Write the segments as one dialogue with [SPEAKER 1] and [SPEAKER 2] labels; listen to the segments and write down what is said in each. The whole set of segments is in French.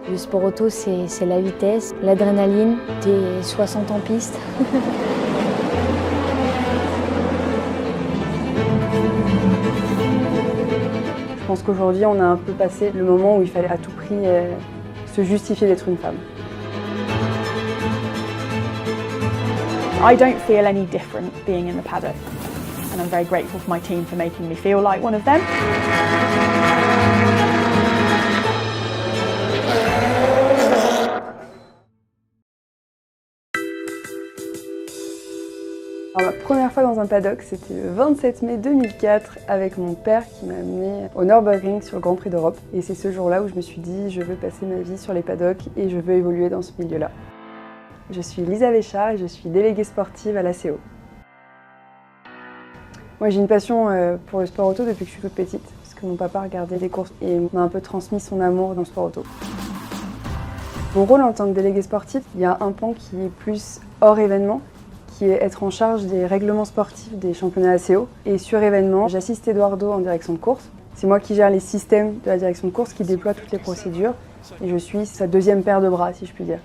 [SPEAKER 1] Le sport auto, c'est la vitesse, l'adrénaline, t'es 60 en piste.
[SPEAKER 2] Je pense qu'aujourd'hui, on a un peu passé le moment où il fallait à tout prix se justifier d'être une femme.
[SPEAKER 3] I don't feel any different being in the paddock, and I'm very grateful for my team for making me feel like one of them.
[SPEAKER 2] Alors, ma première fois dans un paddock, c'était le 27 mai 2004 avec mon père qui m'a amené au Nürburgring sur le Grand Prix d'Europe. Et c'est ce jour-là où je me suis dit je veux passer ma vie sur les paddocks et je veux évoluer dans ce milieu-là. Je suis Lisa Véchard et je suis déléguée sportive à l'ACO. Moi j'ai une passion pour le sport auto depuis que je suis toute petite, parce que mon papa regardait des courses et m'a un peu transmis son amour dans le sport auto. Mon rôle en tant que déléguée sportive, il y a un pan qui est plus hors événement, qui est être en charge des règlements sportifs des championnats ACO. Et sur événement, j'assiste Eduardo en direction de course. C'est moi qui gère les systèmes de la direction de course, qui déploie toutes les procédures. Et je suis sa deuxième paire de bras, si je puis dire.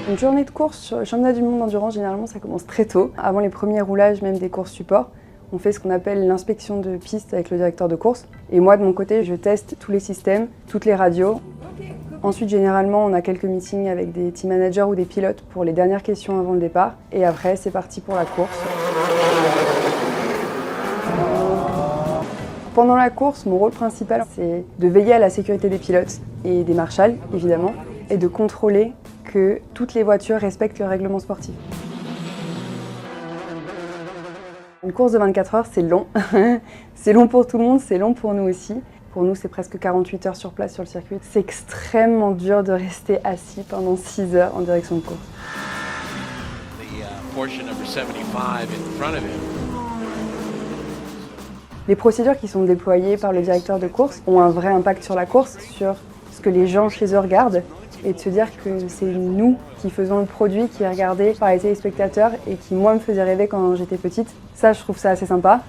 [SPEAKER 2] Une journée de course sur le championnat du monde d'endurance, généralement, ça commence très tôt. Avant les premiers roulages, même des courses support, on fait ce qu'on appelle l'inspection de piste avec le directeur de course. Et moi, de mon côté, je teste tous les systèmes, toutes les radios. Ensuite, généralement, on a quelques meetings avec des team managers ou des pilotes pour les dernières questions avant le départ. Et après, c'est parti pour la course. Pendant la course, mon rôle principal, c'est de veiller à la sécurité des pilotes et des marshals, évidemment, et de contrôler que toutes les voitures respectent le règlement sportif. Une course de 24 heures, c'est long. C'est long pour tout le monde, c'est long pour nous aussi. Pour nous, c'est presque 48 heures sur place sur le circuit. C'est extrêmement dur de rester assis pendant 6 heures en direction de course. Les procédures qui sont déployées par le directeur de course ont un vrai impact sur la course, sur ce que les gens chez eux regardent, et de se dire que c'est nous qui faisons le produit qui est regardé par les téléspectateurs et qui, moi, me faisait rêver quand j'étais petite. Ça, je trouve ça assez sympa.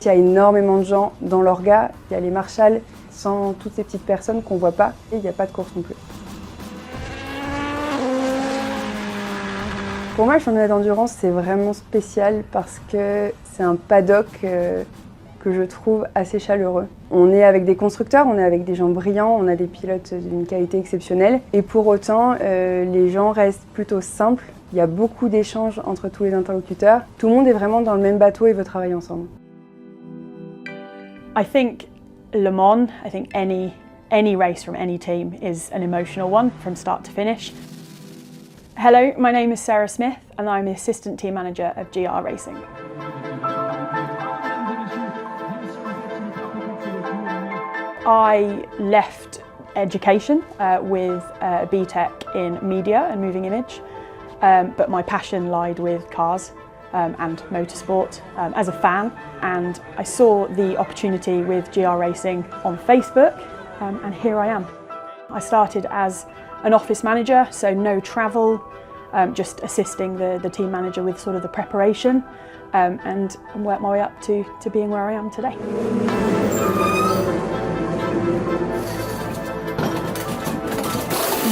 [SPEAKER 2] Il y a énormément de gens dans l'orga, il y a les marshals, sans toutes ces petites personnes qu'on ne voit pas, et il n'y a pas de course non plus. Pour moi, le championnat d'endurance, c'est vraiment spécial parce que c'est un paddock que je trouve assez chaleureux. On est avec des constructeurs, on est avec des gens brillants, on a des pilotes d'une qualité exceptionnelle, et pour autant, les gens restent plutôt simples. Il y a beaucoup d'échanges entre tous les interlocuteurs. Tout le monde est vraiment dans le même bateau et veut travailler ensemble.
[SPEAKER 3] I think Le Mans, I think any race from any team is an emotional one from start to finish. Hello, my name is Sarah Smith and I'm the Assistant Team Manager of GR Racing. I left education with a BTEC in media and moving image, but my passion lied with cars. And motorsport as a fan, and I saw the opportunity with GR Racing on Facebook, and here I am. I started as an office manager, so no travel, just assisting the team manager with sort of the preparation, and worked my way up to being where I am today.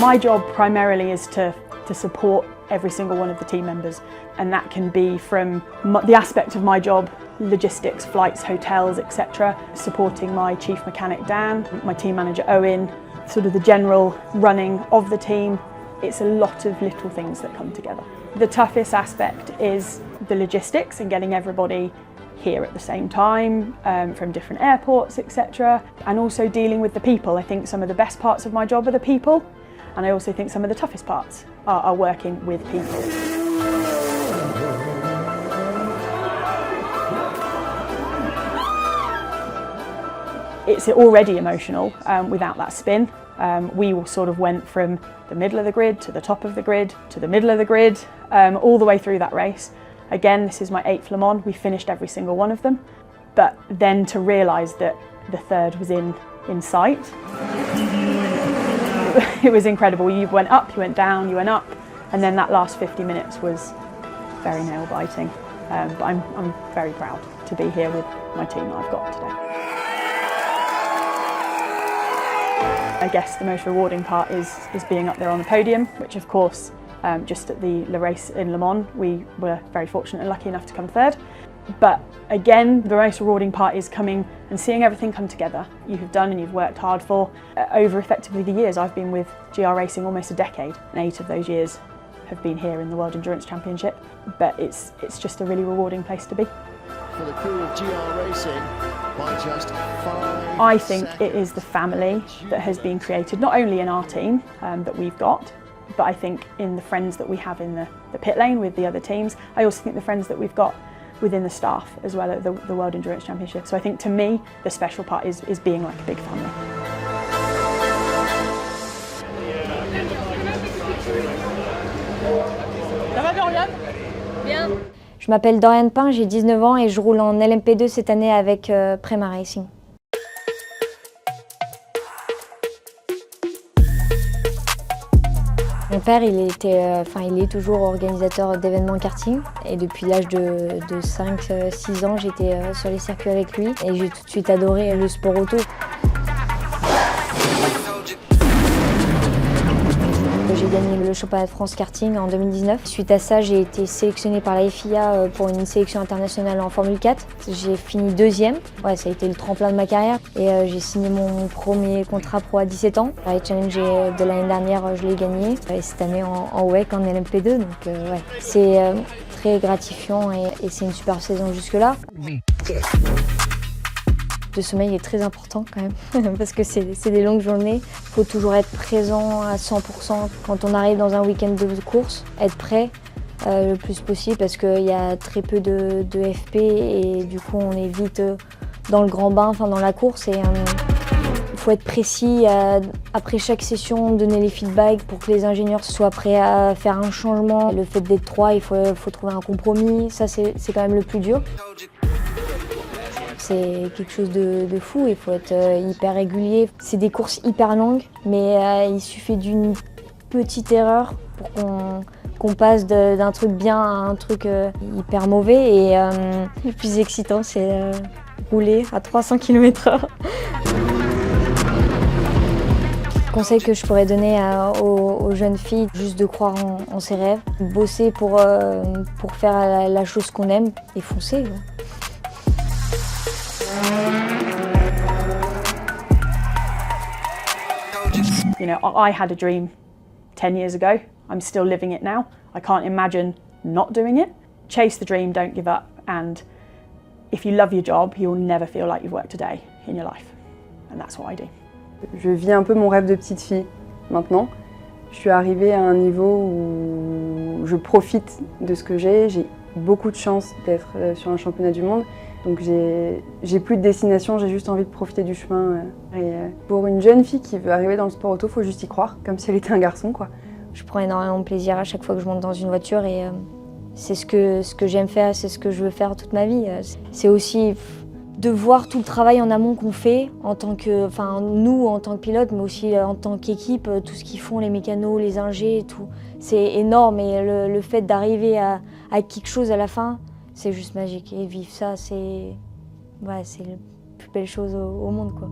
[SPEAKER 3] My job primarily is to support every single one of the team members, and that can be from the aspect of my job, logistics, flights, hotels, etc. Supporting my chief mechanic Dan, my team manager Owen, sort of the general running of the team. It's a lot of little things that come together. The toughest aspect is the logistics and getting everybody here at the same time, from different airports, etc. And also dealing with the people. I think some of the best parts of my job are the people, and I also think some of the toughest parts are working with people. It's already emotional without that spin. We sort of went from the middle of the grid to the top of the grid to the middle of the grid, all the way through that race. Again, this is my 8th Le Mans. We finished every single one of them. But then to realise that the third was in sight, it was incredible. You went up, you went down, you went up, and then that last 50 minutes was very nail-biting. but I'm very proud to be here with my team that I've got today. I guess the most rewarding part is being up there on the podium, which of course, just at the race in Le Mans, we were very fortunate and lucky enough to come third. But again, the most rewarding part is coming and seeing everything come together. You have done and you've worked hard for over effectively the years. I've been with GR Racing almost a decade, and 8 of those years have been here in the World Endurance Championship. But it's just a really rewarding place to be.
[SPEAKER 4] For the crew of GR Racing by just 5
[SPEAKER 3] I think it is the family that has been created, not only in our team that we've got, but I think in the friends that we have in the pit lane with the other teams. I also think the friends that we've got within the staff as well at the World Endurance Championship. So I think to me, the special part is being like a big family.
[SPEAKER 1] Je m'appelle Doriane Pin, j'ai 19 ans et je roule en LMP2 cette année avec Prema Racing. Mon père, il est toujours organisateur d'événements karting et depuis l'âge de 5-6 ans, j'étais sur les circuits avec lui et j'ai tout de suite adoré le sport auto. J'ai gagné le championnat de France karting en 2019. Suite à ça, j'ai été sélectionnée par la FIA pour une sélection internationale en Formule 4. J'ai fini 2e. Ouais, ça a été le tremplin de ma carrière. Et j'ai signé mon premier contrat pro à 17 ans. Les challenges de l'année dernière, je l'ai gagné. Et cette année en WEC, en LMP2. Donc ouais, c'est très gratifiant et c'est une super saison jusque-là. Le sommeil est très important quand même, parce que c'est des longues journées. Il faut toujours être présent à 100% quand on arrive dans un week-end de course, être prêt le plus possible parce qu'il y a très peu de FP et du coup on est vite dans le grand bain, dans la course. Et il faut être précis après chaque session, donner les feedbacks pour que les ingénieurs soient prêts à faire un changement. Le fait d'être 3, il faut trouver un compromis, ça c'est quand même le plus dur. C'est quelque chose de fou, il faut être hyper régulier. C'est des courses hyper longues, mais il suffit d'une petite erreur pour qu'on passe d'un truc bien à un truc hyper mauvais. Et le plus excitant, c'est rouler à 300 km/h. Le conseil que je pourrais donner aux jeunes filles, juste de croire en ses rêves, bosser pour faire la chose qu'on aime et foncer.
[SPEAKER 3] You know, I had a dream 10 years ago. I'm still living it now. I can't imagine not doing it. Chase the dream, don't give up, and if you love your job, you'll never feel like you've worked a day in your life. And that's what I do.
[SPEAKER 2] Je vis un peu mon rêve de petite fille maintenant. Je suis arrivée à un niveau où je profite de ce que j'ai. J'ai beaucoup de chance d'être sur un championnat du monde. Donc j'ai plus de destination, j'ai juste envie de profiter du chemin. Et pour une jeune fille qui veut arriver dans le sport auto, il faut juste y croire, comme si elle était un garçon, quoi.
[SPEAKER 1] Je prends énormément de plaisir à chaque fois que je monte dans une voiture et c'est ce que j'aime faire, c'est ce que je veux faire toute ma vie. C'est aussi de voir tout le travail en amont qu'on fait, nous en tant que pilote, mais aussi en tant qu'équipe, tout ce qu'ils font, les mécanos, les ingés, tout. C'est énorme et le fait d'arriver à quelque chose à la fin, c'est juste magique. Et vivre ça, c'est la plus belle chose au monde, quoi.